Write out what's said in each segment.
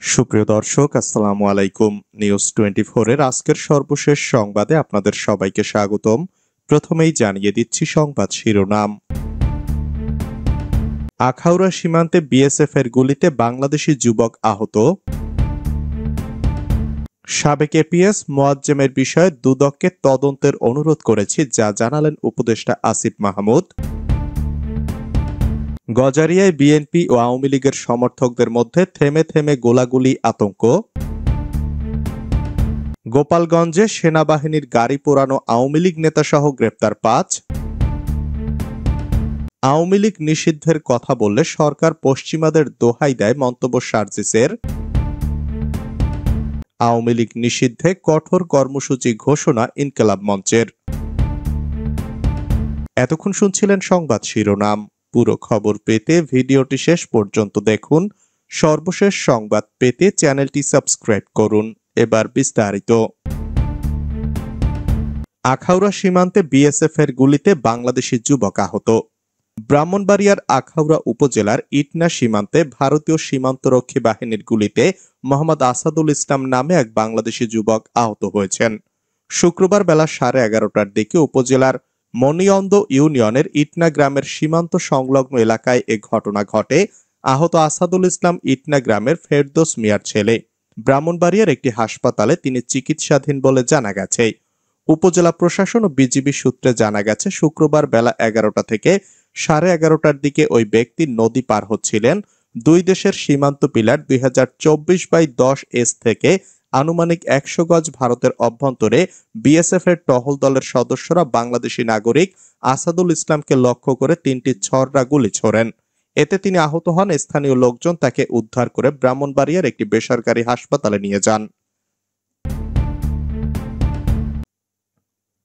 সুপ্রিয় দর্শক, আসসালামু আলাইকুম। নিউজ 24 এর আজকের সর্বশেষ সংবাদে আপনাদের সবাইকে স্বাগতম। প্রথমেই জানিয়ে দিচ্ছি সংবাদ শিরোনাম। আখাউড়া সীমান্তে বিএসএফ এর গুলিতে বাংলাদেশি যুবক আহত। সাবেক এপিএস মোয়াজ্জেমের বিষয়ে দুদককে তদন্তের অনুরোধ করেছি, যা জানালেন উপদেষ্টা আসিফ মাহমুদ। গজারিয়ায় বিএনপি ও আওয়ামী লীগের সমর্থকদের মধ্যে থেমে থেমে গোলাগুলি আতঙ্ক। গোপালগঞ্জে সেনাবাহিনীর গাড়ি পোড়ানো আওয়ামী লীগ নেতাসহ গ্রেপ্তার 5। আওয়ামী লীগ নিষিদ্ধের কথা বললে সরকার পশ্চিমাদের দোহাই দেয় মন্তব্য সার্জিসের। আওয়ামী লীগ নিষিদ্ধে কঠোর কর্মসূচি ঘোষণা ইনকিলাব মঞ্চের। এতক্ষণ শুনছিলেন সংবাদ শিরোনাম। পুরো খবর পেতে ভিডিওটি শেষ পর্যন্ত দেখুন। সর্বশেষ সংবাদ পেতে চ্যানেলটি সাবস্ক্রাইব করুন। এবার বিস্তারিত। আখাউড়া সীমান্তে বিএসএফ এর গুলিতে বাংলাদেশি যুবক আহত। ব্রাহ্মণবাড়িয়ার আখাউড়া উপজেলার ইটনা সীমান্তে ভারতীয় সীমান্তরক্ষী বাহিনীর গুলিতে মোহাম্মদ আসাদুল ইসলাম নামে এক বাংলাদেশি যুবক আহত হয়েছেন। শুক্রবার বেলা 11:30টার দিকে উপজেলার মনিয়ন্দ ইউনিয়নের ইটনা গ্রামের সীমান্ত সংলগ্ন এলাকায় এ ঘটনা ঘটে। আহত আসাদুল ইসলাম ইটনা গ্রামের ফেরদৌস মিয়ার ছেলে। ব্রাহ্মণবাড়িয়ার একটি হাসপাতালে তিনি চিকিৎসাধীন বলে জানা গেছে। উপজেলা প্রশাসন ও বিজিবি সূত্রে জানা গেছে, শুক্রবার বেলা 11টা থেকে 11:30টার দিকে ওই ব্যক্তি নদী পার হচ্ছিলেন। দুই দেশের সীমান্ত পিলার 2024/10 থেকে আনুমানিক 100 গজ ভারতের অভ্যন্তরে বিএসএফ এর টহল দলের সদস্যরা বাংলাদেশি নাগরিক আসাদুল ইসলামকে লক্ষ্য করে 3টি ছররা গুলি ছোড়েন। এতে তিনি আহত হন। স্থানীয় লোকজন তাকে উদ্ধার করে ব্রাহ্মণবাড়িয়ার একটি বেসরকারি হাসপাতালে নিয়ে যান।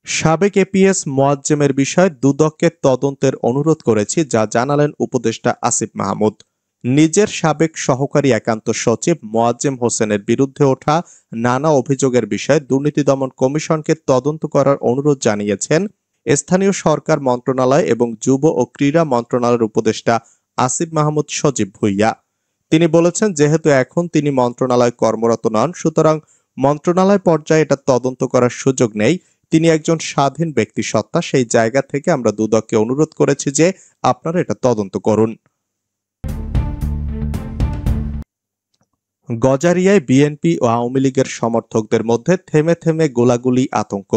সাবেক এপিএস মোয়াজ্জেমের বিষয়ে দুদককে তদন্তের অনুরোধ করেছি, যা জানালেন উপদেষ্টা আসিফ মাহমুদ। নিজের সাবেক সহকারী একান্ত সচিব মোয়াজ্জেম হোসেনের বিরুদ্ধে ওঠা নানা অভিযোগের বিষয়ে দুর্নীতি দমন কমিশনকে তদন্ত করার অনুরোধ জানিয়েছেন স্থানীয় সরকার মন্ত্রণালয় এবং যুব ও ক্রীড়া মন্ত্রণালয়ের উপদেষ্টা আসিফ মাহমুদ সজীব ভুইয়া। তিনি বলেছেন, যেহেতু এখন তিনি মন্ত্রণালয় কর্মরত নন, সুতরাং মন্ত্রণালয় পর্যায়ে এটা তদন্ত করার সুযোগ নেই। তিনি একজন স্বাধীন ব্যক্তি সত্তা। সেই জায়গা থেকে আমরা দুদককে অনুরোধ করেছি যে আপনারা এটা তদন্ত করুন। গজারিয়ায় বিএনপি ও আওয়ামী লীগের সমর্থকদের মধ্যে থেমে থেমে গোলাগুলি আতঙ্ক।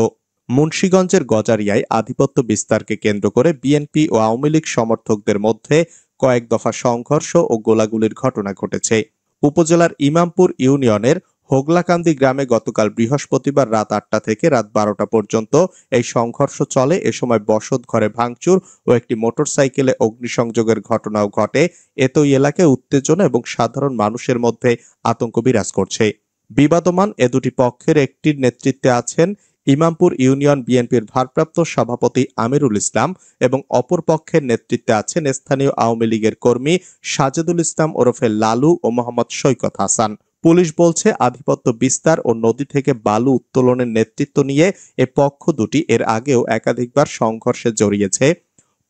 মুন্সিগঞ্জের গজারিয়ায় আধিপত্য বিস্তারকে কেন্দ্র করে বিএনপি ও আওয়ামী লীগ সমর্থকদের মধ্যে কয়েক দফা সংঘর্ষ ও গোলাগুলির ঘটনা ঘটেছে। উপজেলার ইমামপুর ইউনিয়নের হোগলাকান্দি গ্রামে গতকাল বৃহস্পতিবার রাত 8টা থেকে রাত 12টা পর্যন্ত এই সংঘর্ষ চলে। এ সময় বসত ঘরে ভাঙচুর ও একটি মোটরসাইকেলে অগ্নিসংযোগের ঘটনাও ঘটে। এতে ওই এলাকায় উত্তেজনা এবং সাধারণ মানুষের মধ্যে আতঙ্ক বিরাজ করছে। বিবাদমান এ দুটি পক্ষের একটির নেতৃত্বে আছেন ইমামপুর ইউনিয়ন বিএনপির ভারপ্রাপ্ত সভাপতি আমিরুল ইসলাম এবং অপর পক্ষের নেতৃত্বে আছেন স্থানীয় আওয়ামী লীগের কর্মী সাজেদুল ইসলাম ওরফে লালু ও মোহাম্মদ সৈকত হাসান। পুলিশ বলছে, আধিপত্য বিস্তার ও নদী থেকে বালু উত্তোলনের নেতৃত্ব নিয়ে এ পক্ষ দুটি এর আগেও একাধিকবার সংঘর্ষে জড়িয়েছে।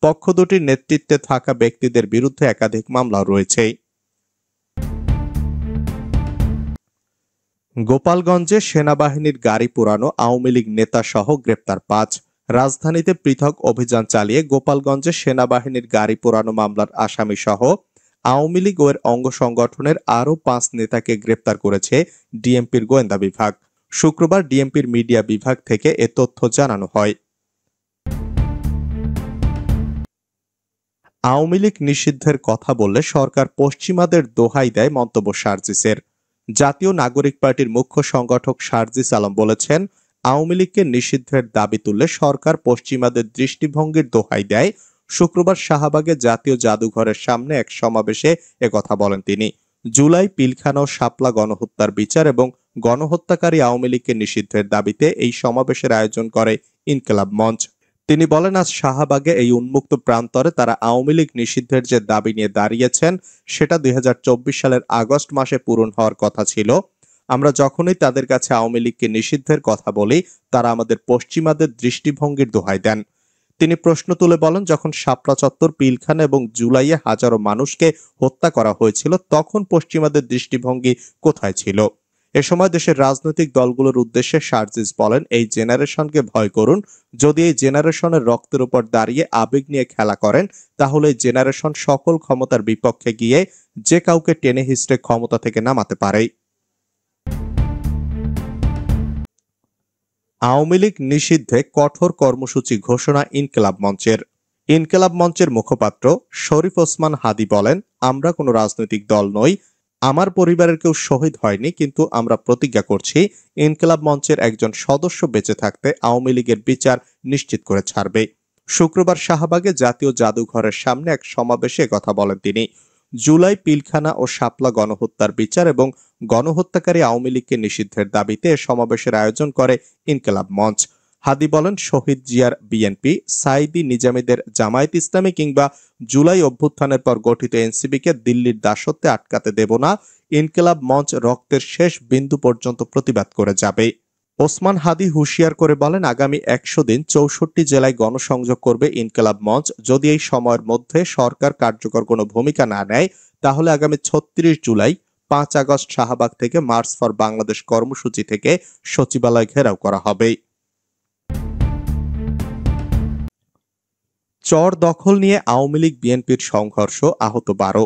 পক্ষ দুটির নেতৃত্বে থাকা ব্যক্তিদের বিরুদ্ধে একাধিক মামলা রয়েছে। গোপালগঞ্জে সেনাবাহিনীর গাড়ি পোড়ানো আওয়ামী লীগ নেতা সহ গ্রেপ্তার 5। রাজধানীতে পৃথক অভিযান চালিয়ে গোপালগঞ্জে সেনাবাহিনীর গাড়ি পোড়ানো মামলার আসামি সহ আওয়ামী লীগ ও এর অঙ্গ সংগঠনের আরও 5 নেতাকে গ্রেপ্তার করেছে ডিএমপির গোয়েন্দা বিভাগ। শুক্রবার ডিএমপির মিডিয়া বিভাগ থেকে এ তথ্য জানানো হয়। আওয়ামী লীগ নিষিদ্ধের কথা বললে সরকার পশ্চিমাদের দোহাই দেয় মন্তব্য সার্জিসের। জাতীয় নাগরিক পার্টির মুখ্য সংগঠক সার্জিস আলম বলেছেন, আওয়ামী লীগকে নিষিদ্ধের দাবি তুললে সরকার পশ্চিমাদের দৃষ্টিভঙ্গির দোহাই দেয়। শুক্রবার শাহবাগে জাতীয় জাদুঘরের সামনে এক সমাবেশে একথা বলেন তিনি। জুলাই, পিলখানা ও শাপলা গণহত্যার বিচার এবং গণহত্যাকারী আওয়ামী লীগকে নিষিদ্ধের দাবিতে এই সমাবেশের আয়োজন করে ইনকিলাব মঞ্চ। তিনি বলেন, আজ শাহবাগে এই উন্মুক্ত প্রান্তরে তারা আওয়ামী লীগ নিষিদ্ধের যে দাবি নিয়ে দাঁড়িয়েছেন সেটা 2024 সালের আগস্ট মাসে পূরণ হওয়ার কথা ছিল। আমরা যখনই তাদের কাছে আওয়ামী লীগকে নিষিদ্ধের কথা বলি, তারা আমাদের পশ্চিমাদের দৃষ্টিভঙ্গির দোহাই দেন। তিনি প্রশ্ন তুলে বলেন, যখন শাপলা চত্বর, পিলখানা এবং জুলাইয়ে হাজারো মানুষকে হত্যা করা হয়েছিল তখন পশ্চিমাদের দৃষ্টিভঙ্গি কোথায় ছিল? এ সময় দেশের রাজনৈতিক দলগুলোর উদ্দেশ্যে শারজিস বলেন, এই জেনারেশনকে ভয় করুন। যদি এই জেনারেশনের রক্তের উপর দাঁড়িয়ে আবেগ নিয়ে খেলা করেন তাহলে এই জেনারেশন সকল ক্ষমতার বিপক্ষে গিয়ে যে কাউকে টেনে হিঁচড়ে ক্ষমতা থেকে নামাতে পারে। আওয়ামী লীগ নিষিদ্ধে কঠোর কর্মসূচি ঘোষণা ইনকিলাব মঞ্চের। ইনকিলাব মঞ্চের মুখপাত্র শরীফ ওসমান হাদী বলেন, আমরা কোনো রাজনৈতিক দল নই, আমার পরিবারের কেউ শহীদ হয়নি, কিন্তু আমরা প্রতিজ্ঞা করছি ইনকিলাব মঞ্চের একজন সদস্য বেঁচে থাকতে আওয়ামী লীগের বিচার নিশ্চিত করে ছাড়বে। শুক্রবার শাহবাগে জাতীয় জাদুঘরের সামনে এক সমাবেশে কথা বলেন তিনি। জুলাই, পিলখানা ও শাপলা গণহত্যার বিচার এবং গণহত্যাকারী আওয়ামী লীগকে নিষিদ্ধের দাবিতে সমাবেশের আয়োজন করে ইনকিলাব মঞ্চ। হাদী বলেন, শহীদ জিয়ার বিএনপি, সাইদি নিজামীদের জামায়াত ইসলামী কিংবা জুলাই অভ্যুত্থানের পর গঠিত এনসিপিকে দিল্লির দাসত্বে আটকাতে দেব না। ইনকিলাব মঞ্চ রক্তের শেষ বিন্দু পর্যন্ত প্রতিবাদ করে যাবে। ওসমান হাদী হুঁশিয়ার করে বলেন, আগামী 100 দিন 64 জেলায় গণসংযোগ করবে ইনকিলাব মঞ্চ। যদি এই সময়ের মধ্যে সরকার কার্যকর কোনো ভূমিকা না নেয় তাহলে আগামী 36 জুলাই 5 আগস্ট শাহবাগ থেকে মার্চ ফর বাংলাদেশ কর্মসূচি থেকে সচিবালয় ঘেরাও করা হবে। চর দখল নিয়ে আওয়ামী লীগ বিএনপির সংঘর্ষ, আহত 12।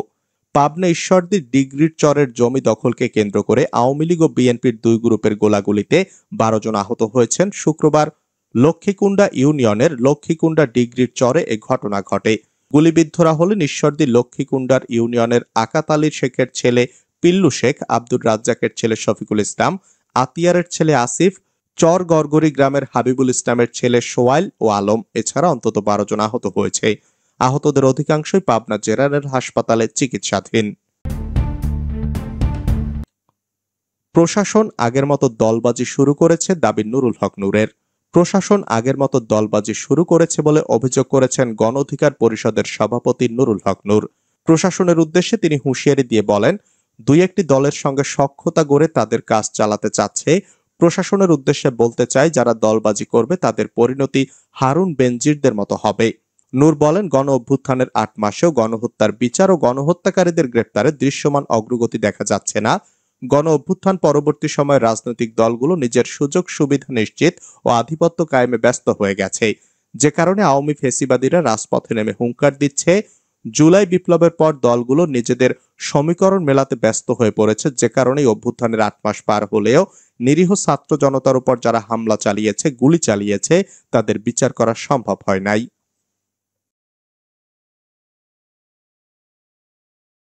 পাবনা ঈশ্বরদীর ডিগ্রির চরের জমি দখলকে কেন্দ্র করে আওয়ামী লীগ ও বিএনপির দুই গ্রুপের গোলাগুলিতে 12 জন আহত হয়েছেন। শুক্রবার লক্ষ্মীকুণ্ডা ইউনিয়নের লক্ষ্মীকুণ্ডা ডিগ্রির চরে এ ঘটনা ঘটে। গুলিবিদ্ধরা হলেন ঈশ্বরদী লক্ষ্মীকুণ্ডার ইউনিয়নের আকাত আলী শেখের ছেলে পিল্লু শেখ, আব্দুর রাজ্জাকের ছেলে শফিকুল ইসলাম, আতিয়ারের ছেলে আসিফ, চর গড়গড়ি গ্রামের হাবিবুল ইসলামের ছেলে সোয়াইল ও আলম। এছাড়া অন্তত 12 জন আহত হয়েছে। আহতদের অধিকাংশই পাবনা জেনারেল হাসপাতালে চিকিৎসাধীন। প্রশাসন আগের মতো দলবাজি শুরু করেছে, দাবি নুরুল হক নূরের। প্রশাসন আগের মতো দলবাজি শুরু করেছে বলে অভিযোগ করেছেন গণ অধিকার পরিষদের সভাপতি নুরুল হক নূর। প্রশাসনের উদ্দেশ্যে তিনি হুঁশিয়ারি দিয়ে বলেন, দুই একটি দলের সঙ্গে সখ্যতা গড়ে তাদের কাজ চালাতে চাচ্ছে। প্রশাসনের উদ্দেশ্যে বলতে চাই, যারা দলবাজি করবে তাদের পরিণতি হারুন বেনজিরদের মতো হবে। নূর বলেন, গণ অভ্যুত্থানের 8 মাসেও গণহত্যার বিচার ও গণহত্যাকারীদের গ্রেপ্তারে দৃশ্যমান অগ্রগতি দেখা যাচ্ছে না। গণ অভ্যুত্থান পরবর্তী সময়ে রাজনৈতিক দলগুলো নিজের সুযোগ সুবিধা নিশ্চিত ও আধিপত্য কায়েমে ব্যস্ত হয়ে গেছে, যে কারণে আওয়ামী ফেসিবাদীরা রাজপথে নেমে হুঙ্কার দিচ্ছে। জুলাই বিপ্লবের পর দলগুলো নিজেদের সমীকরণ মেলাতে ব্যস্ত হয়ে পড়েছে, যে কারণে অভ্যুত্থানের 8 মাস পার হলেও নিরীহ ছাত্র জনতার উপর যারা হামলা চালিয়েছে, গুলি চালিয়েছে, তাদের বিচার করা সম্ভব হয় নাই।